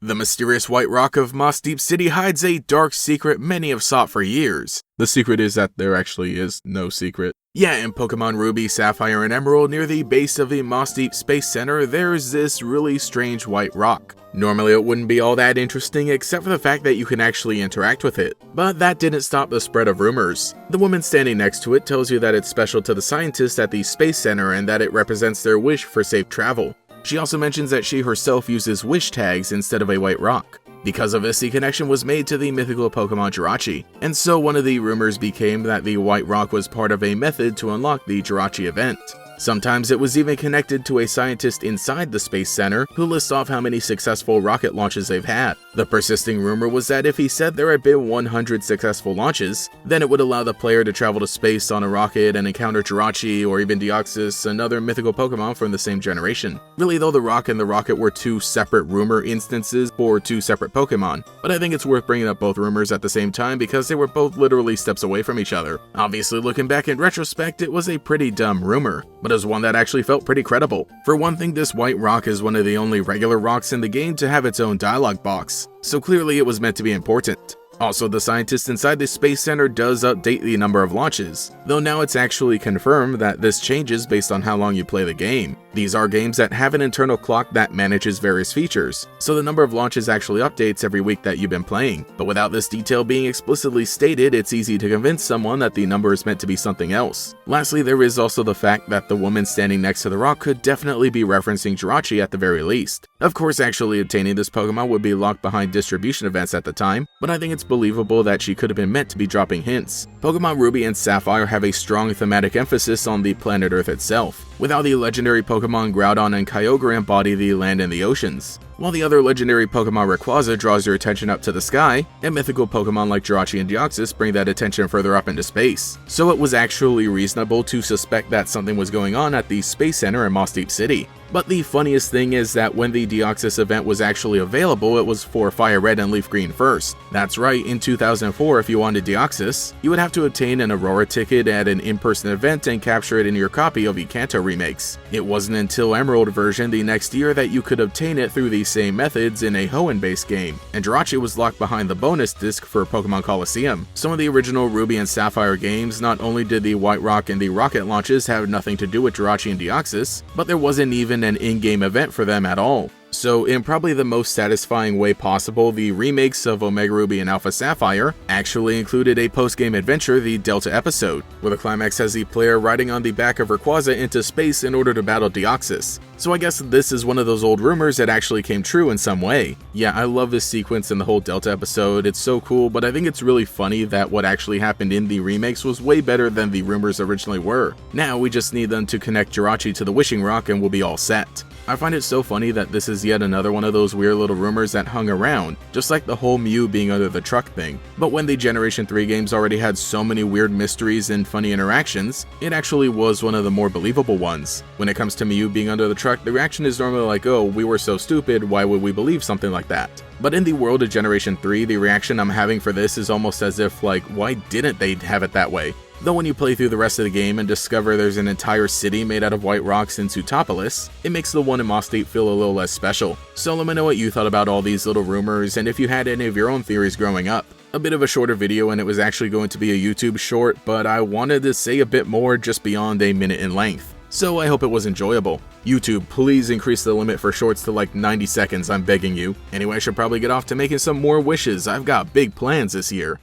The mysterious white rock of Mossdeep City hides a dark secret many have sought for years. The secret is that there actually is no secret. Yeah, in Pokémon Ruby, Sapphire, and Emerald, near the base of the Mossdeep Space Center, there's this really strange white rock. Normally it wouldn't be all that interesting except for the fact that you can actually interact with it. But that didn't stop the spread of rumors. The woman standing next to it tells you that it's special to the scientists at the Space Center and that it represents their wish for safe travel. She also mentions that she herself uses wish tags instead of a white rock. Because of this, the connection was made to the mythical Pokemon Jirachi, and so one of the rumors became that the white rock was part of a method to unlock the Jirachi event. Sometimes it was even connected to a scientist inside the Space Center who lists off how many successful rocket launches they've had. The persisting rumor was that if he said there had been 100 successful launches, then it would allow the player to travel to space on a rocket and encounter Jirachi or even Deoxys, another mythical Pokemon from the same generation. Really though, the rock and the rocket were two separate rumor instances for two separate Pokemon, but I think it's worth bringing up both rumors at the same time because they were both literally steps away from each other. Obviously, looking back in retrospect, it was a pretty dumb rumor, but it was one that actually felt pretty credible. For one thing, this white rock is one of the only regular rocks in the game to have its own dialogue box, so clearly it was meant to be important. Also, the scientist inside the Space Center does update the number of launches, though now it's actually confirmed that this changes based on how long you play the game. These are games that have an internal clock that manages various features, so the number of launches actually updates every week that you've been playing. But without this detail being explicitly stated, it's easy to convince someone that the number is meant to be something else. Lastly, there is also the fact that the woman standing next to the rock could definitely be referencing Jirachi at the very least. Of course, actually obtaining this Pokemon would be locked behind distribution events at the time, but I think it's believable that she could have been meant to be dropping hints. Pokemon Ruby and Sapphire have a strong thematic emphasis on the planet Earth itself, with how the legendary Pokemon Groudon and Kyogre embody the land and the oceans, while the other legendary Pokemon Rayquaza draws your attention up to the sky, and mythical Pokemon like Jirachi and Deoxys bring that attention further up into space. So it was actually reasonable to suspect that something was going on at the Space Center in Mossdeep City. But the funniest thing is that when the Deoxys event was actually available, it was for Fire Red and Leaf Green first. That's right, in 2004, if you wanted Deoxys, you would have to obtain an Aurora ticket at an in-person event and capture it in your copy of Kanto remakes. It wasn't until Emerald version the next year that you could obtain it through the same methods in a Hoenn-based game, and Jirachi was locked behind the bonus disc for Pokemon Colosseum. Some of the original Ruby and Sapphire games, not only did the White Rock and the rocket launches have nothing to do with Jirachi and Deoxys, but there wasn't even an in-game event for them at all. So in probably the most satisfying way possible, the remakes of Omega Ruby and Alpha Sapphire actually included a post-game adventure, the Delta episode, where the climax has the player riding on the back of Rayquaza into space in order to battle Deoxys. So I guess this is one of those old rumors that actually came true in some way. Yeah, I love this sequence in the whole Delta episode, it's so cool, but I think it's really funny that what actually happened in the remakes was way better than the rumors originally were. Now we just need them to connect Jirachi to the Wishing Rock and we'll be all set. I find it so funny that this is yet another one of those weird little rumors that hung around, just like the whole Mew being under the truck thing. But when the Generation 3 games already had so many weird mysteries and funny interactions, it actually was one of the more believable ones. When it comes to Mew being under the truck, the reaction is normally like, oh, we were so stupid, why would we believe something like that? But in the world of Generation 3, the reaction I'm having for this is almost as if, like, why didn't they have it that way? Though when you play through the rest of the game and discover there's an entire city made out of white rocks in Sootopolis, it makes the one in Mossdeep feel a little less special. So let me know what you thought about all these little rumors and if you had any of your own theories growing up. A bit of a shorter video and it was actually going to be a YouTube short, but I wanted to say a bit more just beyond a minute in length. So I hope it was enjoyable. YouTube, please increase the limit for shorts to like 90 seconds, I'm begging you. Anyway, I should probably get off to making some more wishes, I've got big plans this year.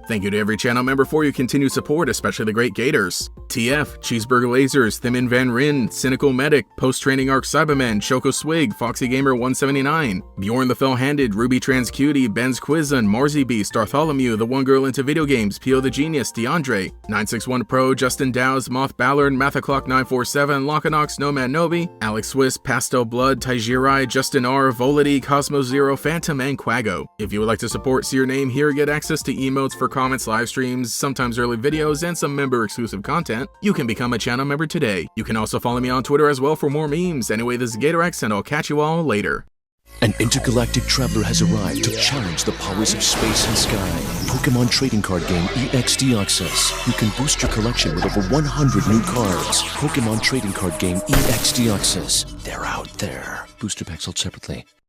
Thank you to every channel member for your continued support, especially the great Gators. TF, Cheeseburger Lasers, Thimin Van Ryn, Cynical Medic, Post-Training Arc Cyberman, Choco Swig, Foxy Gamer 179, Bjorn the Fell-Handed, Ruby Trans Cutie, Ben's Quizzin, Marzi Beast, Bartholomew, The One Girl Into Video Games, Pio the Genius, DeAndre, 961 Pro, Justin Dowes, Moth Ballard, Mathaclock 947, Lockanox, Nomad Nobi, Alex Swiss, Pastel Blood, Taijirai, Justin R, Volity, Cosmo Zero, Phantom, and Quago. If you would like to support, see your name here, get access to emotes for comments, live streams, sometimes early videos, and some member exclusive content, you can become a channel member today. You can also follow me on Twitter as well for more memes. Anyway, this is GatorX, and I'll catch you all later. An intergalactic traveler has arrived to challenge the powers of space and sky. Pokemon trading card game EX Deoxys. You can boost your collection with over 100 new cards. Pokemon trading card game EX Deoxys. They're out there. Booster packs sold separately.